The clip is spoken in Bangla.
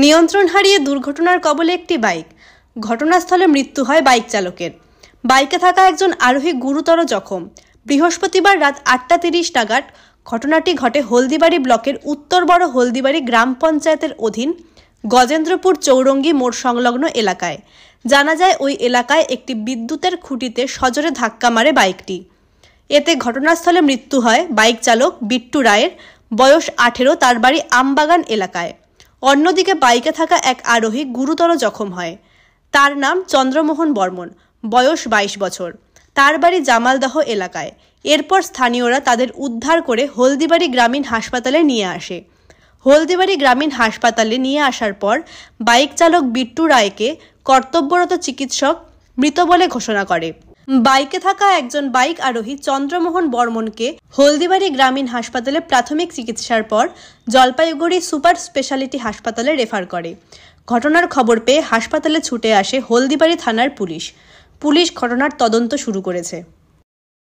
নিয়ন্ত্রণ হারিয়ে দুর্ঘটনার কবলে একটি বাইক। ঘটনাস্থলে মৃত্যু হয় বাইক চালকের। বাইকে থাকা একজন আরোহী গুরুতর জখম। বৃহস্পতিবার রাত 8:30 নাগাদ ঘটনাটি ঘটে হলদিবাড়ি ব্লকের উত্তর বড় হলদিবাড়ি গ্রাম পঞ্চায়েতের অধীন গজেন্দ্রপুর চৌরঙ্গি মোড় সংলগ্ন এলাকায়। জানা যায়, ওই এলাকায় একটি বিদ্যুতের খুঁটিতে সজোরে ধাক্কা মারে বাইকটি। এতে ঘটনাস্থলে মৃত্যু হয় বাইক চালক বিট্টু রায়ের, বয়স 18, তার বাড়ি আমবাগান এলাকায়। অন্যদিকে বাইকে থাকা এক আরোহী গুরুতর জখম হয়। তার নাম চন্দ্রমোহন বর্মন, বয়স 22 বছর, তার বাড়ি জামালদহ এলাকায়। এরপর স্থানীয়রা তাদের উদ্ধার করে হলদিবাড়ি গ্রামীণ হাসপাতালে নিয়ে আসে। হলদিবাড়ি গ্রামীণ হাসপাতালে নিয়ে আসার পর বাইক চালক বিট্টু রায়কে কর্তব্যরত চিকিৎসক মৃত বলে ঘোষণা করে। বাইকে থাকা একজন বাইক আরোহী চন্দ্রমোহন বর্মনকে হলদিবাড়ি গ্রামীণ হাসপাতালে প্রাথমিক চিকিৎসার পর জলপাইগুড়ি সুপার স্পেশালিটি হাসপাতালে রেফার করে। ঘটনার খবর পেয়ে হাসপাতালে ছুটে আসে হলদিবাড়ি থানার পুলিশ। পুলিশ ঘটনার তদন্ত শুরু করেছে।